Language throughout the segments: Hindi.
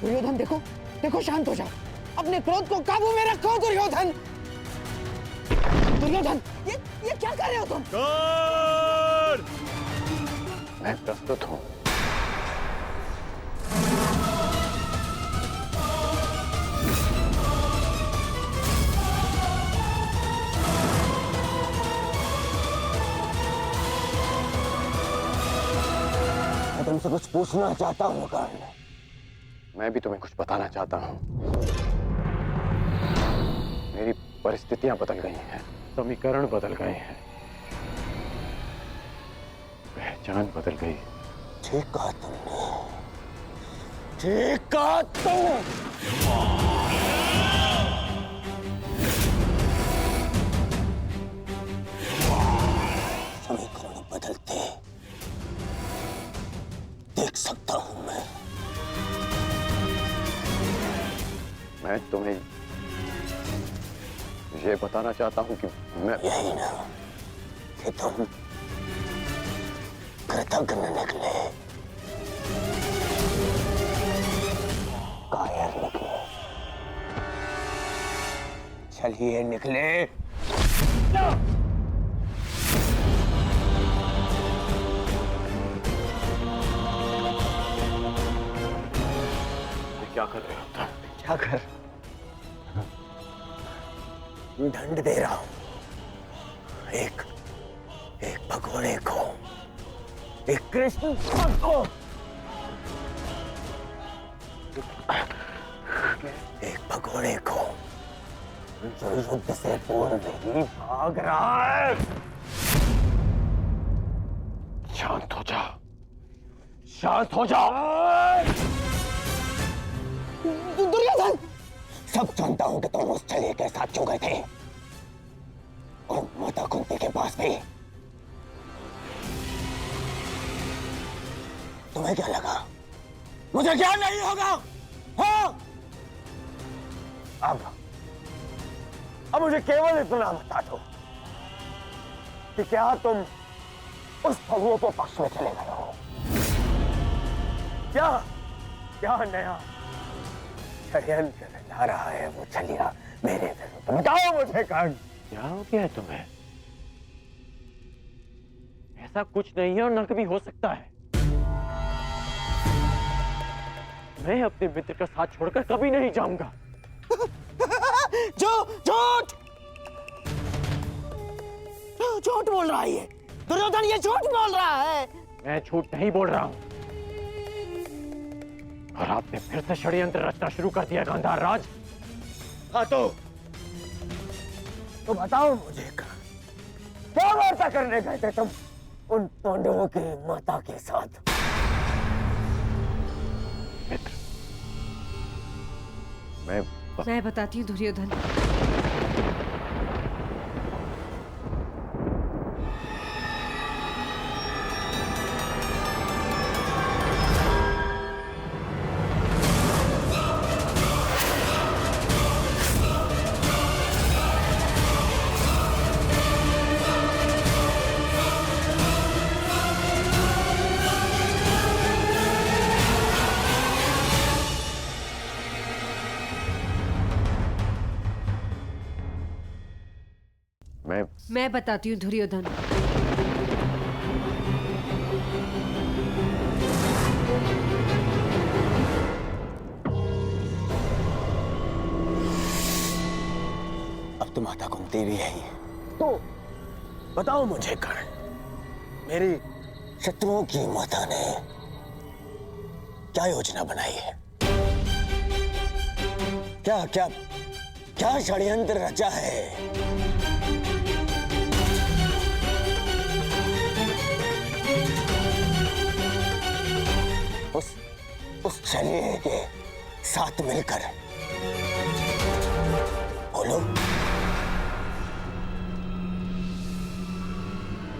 दुर्योधन देखो, देखो शांत हो जाओ, अपने क्रोध को काबू में रखो दुर्योधन। दुर्योधन ये क्या कर रहे हो तुम? मैं प्रस्तुत हूं। मैं तुमसे कुछ पूछना चाहता हूँ कर्ण। मैं भी तुम्हें कुछ बताना चाहता हूं। मेरी परिस्थितियां बदल गई हैं, समीकरण बदल गए हैं, पहचान बदल गई। ठीक कहा तुमने, ठीक कहा तुमने। समीकरण बदलते देख सकता हूं मैं तुम्हें ये बताना चाहता हूं कि मैं यही ना कि तुम कृतज्ञ निकले, कायर निकले, चलिए निकले। क्या कर रहे हो तुम? क्या कर? दंड दे रहा हूं एक भगोड़े को, एक कृष्ण को, एक भगोड़े को जो युद्ध से पूर्व ही भाग रहा है। शांत हो जाओ, शांत हो जाओ। दुर्योधन! सब जानता हूं कि तुम उस छलिए के साथ क्यों गए थे, और माता कुंती के पास भी। तुम्हें क्या लगा मुझे क्या नहीं होगा? हाँ? अब मुझे केवल इतना बता दो कि क्या तुम उस छलिए के पक्ष में चले गए हो? क्या नया षड्यंत्र ला रहा है वो छलिया मेरे विरुद्ध? बताओ मुझे कर्ण। क्या हो गया है तुम्हें? ऐसा कुछ नहीं है और न कभी हो सकता है। मैं अपने मित्र का साथ छोड़कर कभी नहीं जाऊंगा। झूठ झूठ बोल रहा है ये दुर्योधन, ये झूठ बोल रहा है। मैं झूठ नहीं बोल रहा हूं, और आपने फिर से षड्यंत्र रचना शुरू कर दिया गांधार राज। हाँ तो बताओ मुझे क्या वार्ता करने गए थे तुम उन पांडवों की माता के साथ? मित्र, मैं बताती हूँ दुर्योधन। मैं बताती हूँ दुर्योधन। अब तो माता कुंती भी है, तो बताओ मुझे कर्ण, मेरी शत्रुओं की माता ने क्या योजना बनाई है? क्या क्या क्या षड्यंत्र रचा है? उस छलिए के साथ मिलकर बोलो,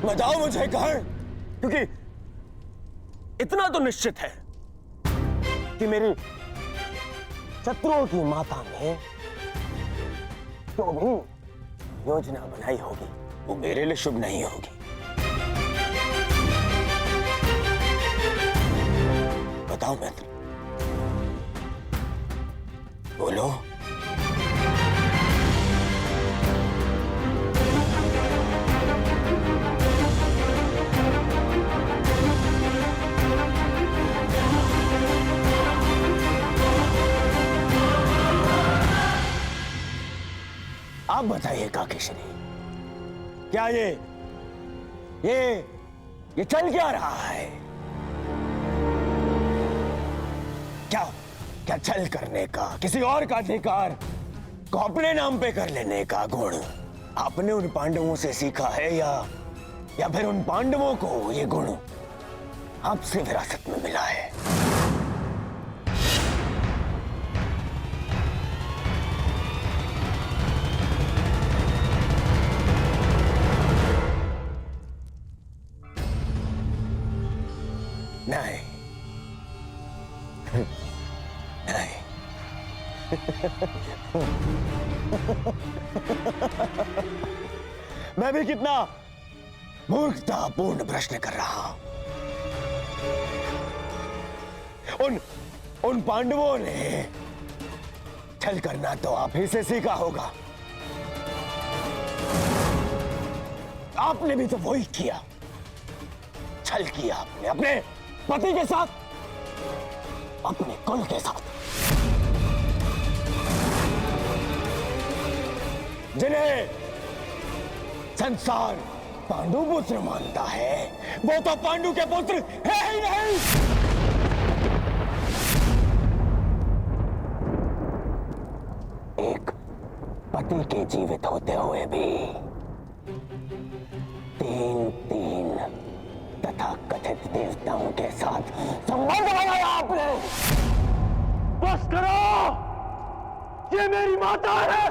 बताओ मुझे कर्ण, क्योंकि इतना तो निश्चित है कि मेरी शत्रुओं की माता ने जो भी योजना बनाई होगी वो मेरे लिए शुभ नहीं होगी। बताओ मित्र, बोलो। आप बताइए काकेशनी, क्या ये चल क्या रहा है? क्या छल करने का, किसी और का अधिकार को अपने नाम पे कर लेने का गुण आपने उन पांडवों से सीखा है या फिर उन पांडवों को ये गुण आपसे विरासत में मिला है? नहीं नहीं। मैं भी कितना मूर्खतापूर्ण प्रश्न कर रहा हूं। उन पांडवों ने छल करना तो आप ही से सीखा होगा। आपने भी तो वही किया, छल किया आपने अपने पति के साथ, अपने कुल के साथ। जिन्हें संसार पांडु पुत्र मानता है वो तो पांडु के पुत्र है ही नहीं। एक पति के जीवित होते हुए भी तीन तथा कथित देवताओं के साथ संबंध बनाया आपने। बस करो, ये मेरी माता है।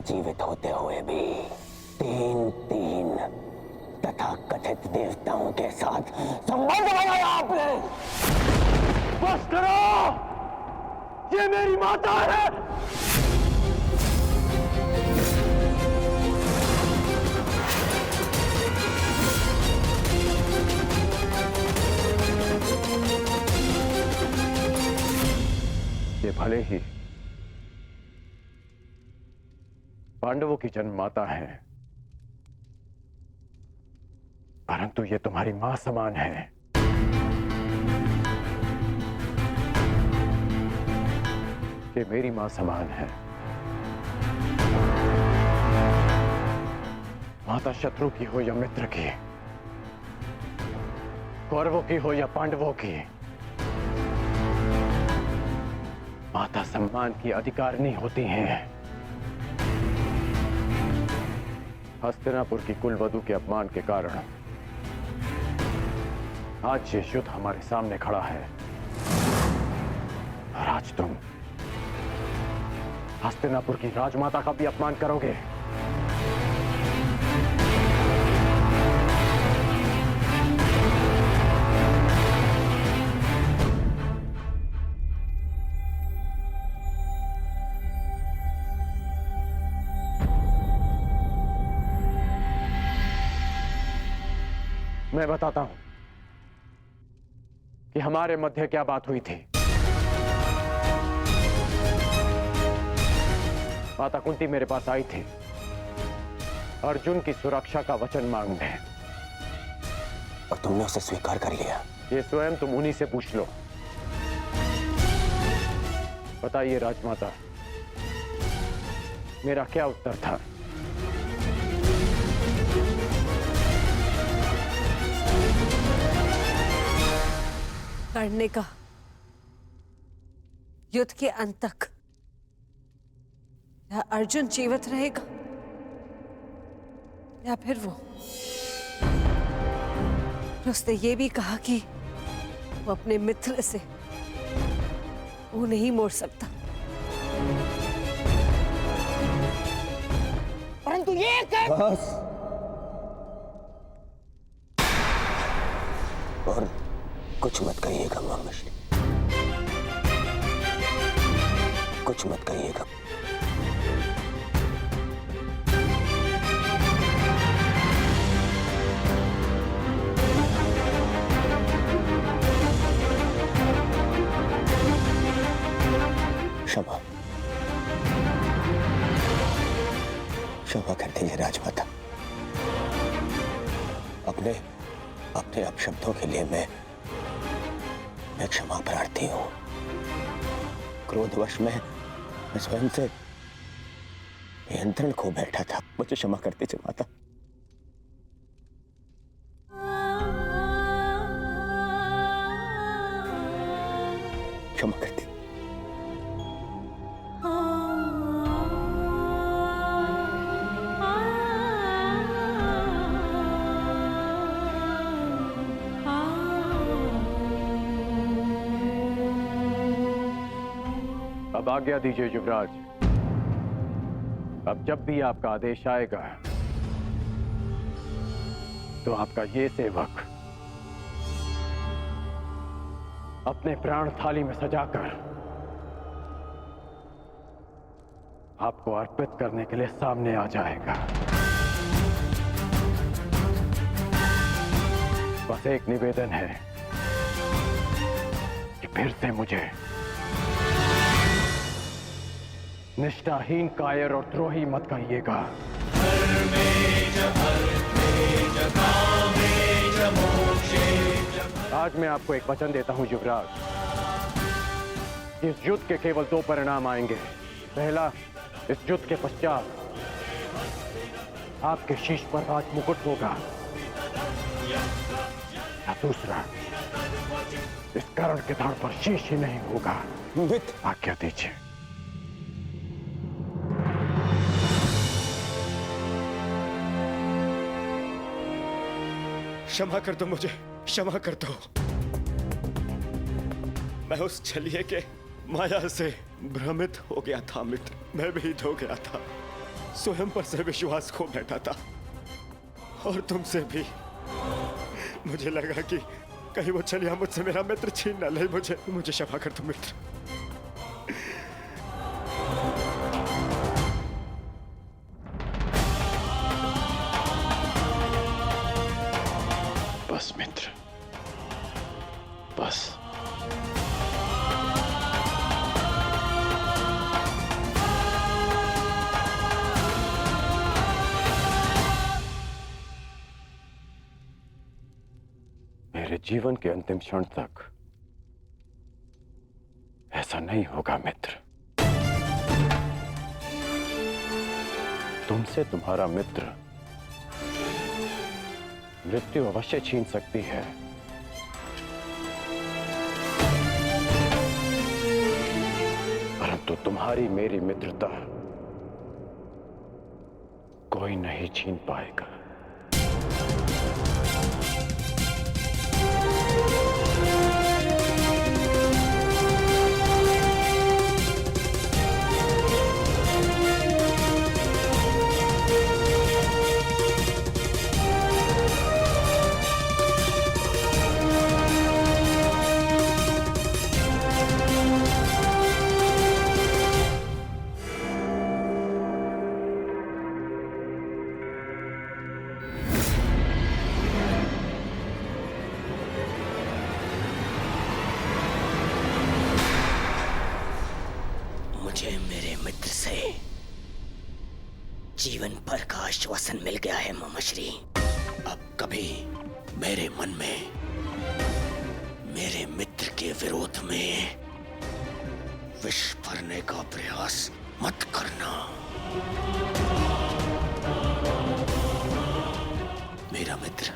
जीवित होते हुए भी तीन तथा कथित देवताओं के साथ संबंध बनाया आपने। बस करो, ये मेरी माता है। ये भले ही पांडवों की जन्म माता है, परंतु ये तुम्हारी मां समान है। ये मेरी मां समान है। माता शत्रु की हो या मित्र की, कौरवों की हो या पांडवों की, माता सम्मान की अधिकारिणी होती हैं। हस्तिनापुर की कुलवधू के अपमान के कारण आज ये युद्ध हमारे सामने खड़ा है और आज तुम हस्तिनापुर की राजमाता का भी अपमान करोगे। मैं बताता हूं कि हमारे मध्य क्या बात हुई थी। माता कुंती मेरे पास आई थी अर्जुन की सुरक्षा का वचन मांगने, और तुमने उसे स्वीकार कर लिया। ये स्वयं तुम उन्हीं से पूछ लो। बताइए राजमाता, मेरा क्या उत्तर था? लड़ने का, युद्ध के अंत तक। या अर्जुन जीवित रहेगा या फिर वो। उसने ये भी कहा कि वो अपने मित्र से वो नहीं मोड़ सकता। परंतु ये कर... बस, और कुछ मत कहिएगा मामा श्री। क्षमा कर दीजिए राजमाता। अपने अपने अपशब्दों के लिए मैं क्षमा प्रार्थी हूं। क्रोधवश मैं स्वयं से नियंत्रण खो बैठा था। मुझे क्षमा कर दीजिए माता। क्षमा कर दीजिए। अब आज्ञा दीजिए युवराज। अब जब भी आपका आदेश आएगा तो आपका ये सेवक अपने प्राण थाली में सजाकर आपको अर्पित करने के लिए सामने आ जाएगा। बस एक निवेदन है कि फिर से मुझे निष्ठाहीन, कायर और द्रोही मत कहिएगा। आज मैं आपको एक वचन देता हूं युवराज। इस युद्ध के केवल दो परिणाम आएंगे। पहला, इस युद्ध के पश्चात आपके शीश पर राज मुकुट होगा, या दूसरा, इस कर्ण के धड़ पर शीश ही नहीं होगा। आज्ञा दीजिए। क्षमा कर दो मुझे, क्षमा कर दो। मैं उस छलिए के माया से भ्रमित हो गया था मित्र। मैं भीत हो गया था, स्वयं पर से विश्वास खो बैठा था, और तुमसे भी। मुझे लगा कि कहीं वो छलिया मुझसे मेरा मित्र छीन न ले। मुझे क्षमा कर दो मित्र। बस मित्र, बस। मेरे जीवन के अंतिम क्षण तक ऐसा नहीं होगा मित्र। तुमसे तुम्हारा मित्र मृत्यु अवश्य छीन सकती है, परंतु तुम्हारी मेरी मित्रता कोई नहीं छीन पाएगा। मुझे मेरे मित्र से जीवन भर का आश्वासन मिल गया है मामाश्री। अब कभी मेरे मन में मेरे मित्र के विरोध में विष भरने का प्रयास मत करना। मेरा मित्र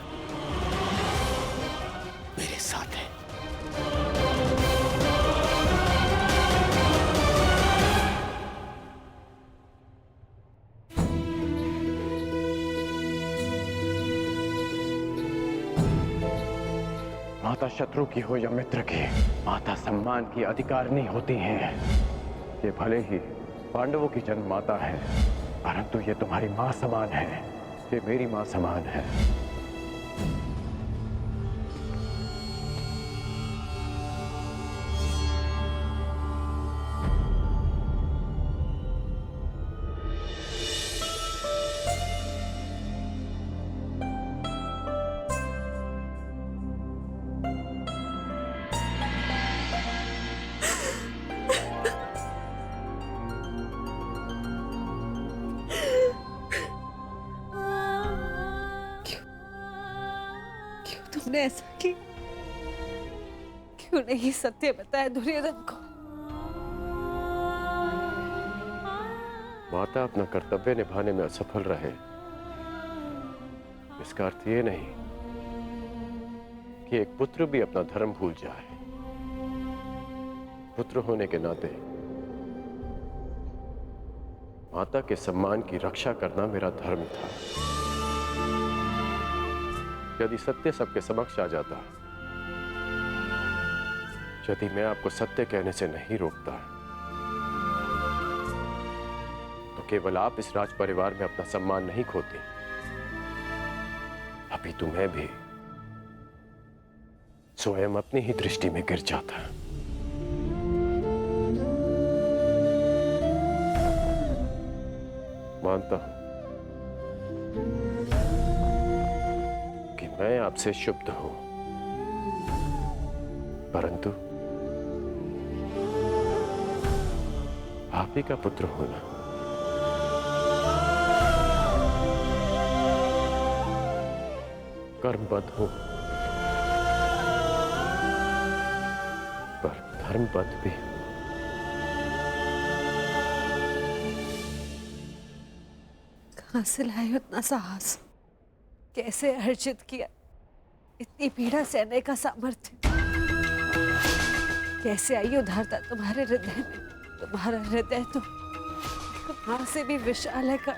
मेरे साथ है। माता शत्रु की हो या मित्र की, माता सम्मान की अधिकारिणी होती हैं। ये भले ही पांडवों की जन्म माता है, परंतु ये तुम्हारी मां समान है। ये मेरी मां समान है। तुमने ऐसा किया? क्यों नहीं सत्य बताया दुर्योधन को? माता अपना कर्तव्य निभाने में असफल रहे, इसका अर्थ ये नहीं कि एक पुत्र भी अपना धर्म भूल जाए। पुत्र होने के नाते माता के सम्मान की रक्षा करना मेरा धर्म था। यदि सत्य सबके समक्ष आ जाता, यदि मैं आपको सत्य कहने से नहीं रोकता, तो केवल आप इस राज परिवार में अपना सम्मान नहीं खोती, अभी तुम्हें भी स्वयं अपनी ही दृष्टि में गिर जाता। मानता हूं कि मैं आपसे शुद्ध हूं, परंतु आप ही का पुत्र होना कर्मबद्ध हूं, पर धर्मबद्ध भी। कहां से लाए उतना साहस? कैसे अर्जित किया इतनी पीड़ा सहने का सामर्थ्य? कैसे आई उदारता तुम्हारे हृदय में? तुम्हारा हृदय तो मां से भी विशाल है। कौन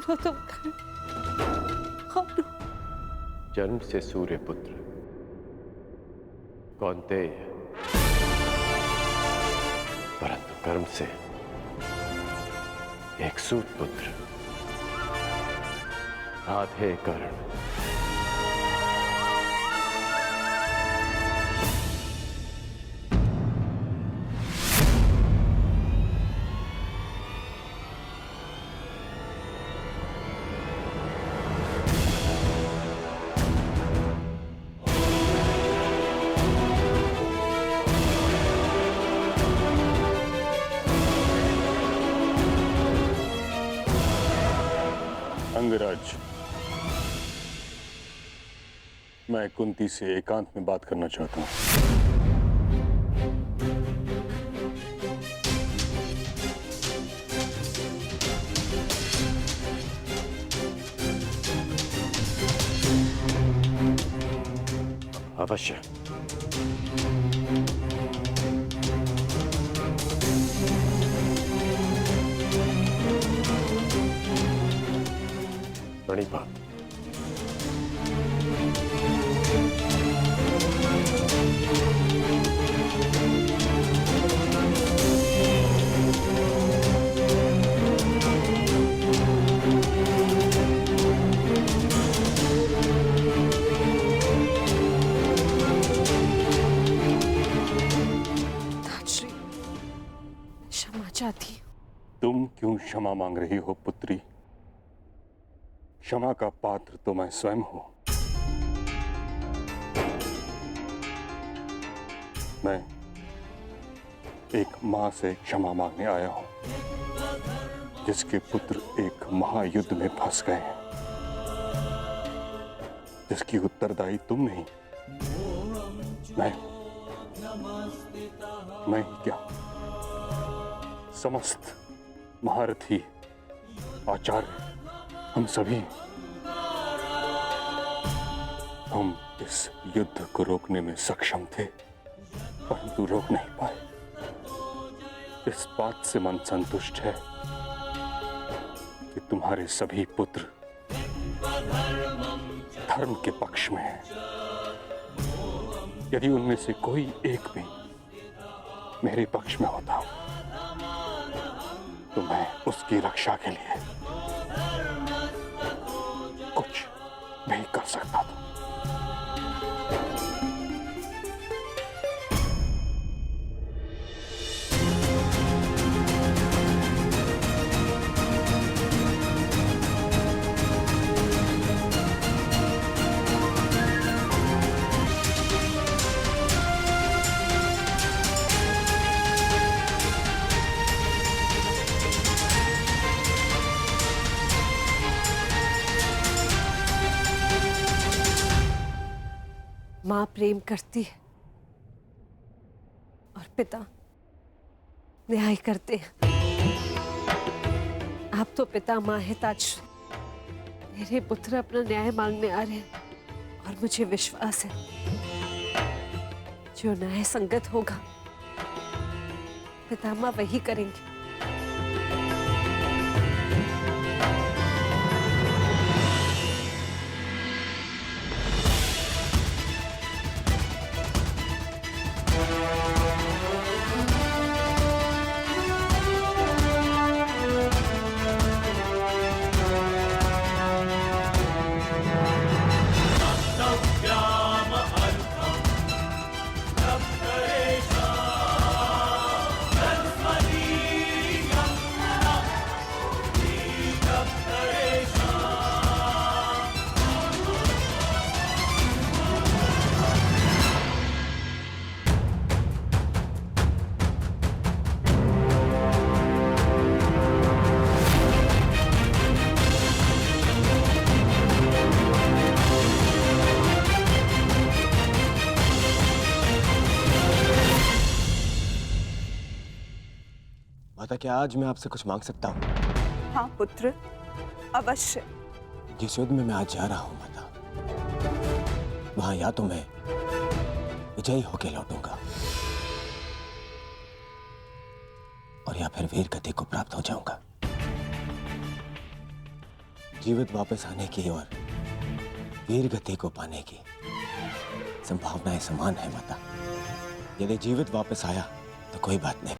हो तुम? कौन हो? जन्म से सूर्य पुत्र कौन्तेय, परंतु कर्म से एक सूत पुत्र राधे कर्ण। अंगराज, मैं कुंती से एकांत में बात करना चाहता हूं। अवश्य। बड़ी बात। धात्री, क्षमा चाहती हूँ। तुम क्यों क्षमा मांग रही हो पुत्री? क्षमा का पात्र तो मैं स्वयं हूं। मैं एक मां से क्षमा मांगने आया हूं, जिसके पुत्र एक महायुद्ध में फंस गए हैं, जिसकी उत्तरदायी तुम नहीं, मैं ही क्या, समस्त महारथी आचार्य, हम सभी, हम इस युद्ध को रोकने में सक्षम थे, परंतु रोक नहीं पाए। इस बात से मन संतुष्ट है कि तुम्हारे सभी पुत्र धर्म के पक्ष में हैं। यदि उनमें से कोई एक भी मेरे पक्ष में होता तो मैं उसकी रक्षा के लिए कुछ भी कर सकता था। माँ प्रेम करती है और पिता न्याय करते हैं। आप तो पिता माँ है ताज, मेरे पुत्र अपना न्याय मांगने आ रहे हैं और मुझे विश्वास है जो न्याय संगत होगा पितामह वही करेंगे। माता, क्या आज मैं आपसे कुछ मांग सकता हूँ? हाँ पुत्र, अवश्य। जिस युद्ध में मैं आज जा रहा हूँ माता, वहां या तो मैं विजयी होके लौटूंगा और या फिर वीर गति को प्राप्त हो जाऊंगा। जीवित वापस आने की और वीर गति को पाने की संभावनाएं समान है माता। यदि जीवित वापस आया तो कोई बात नहीं,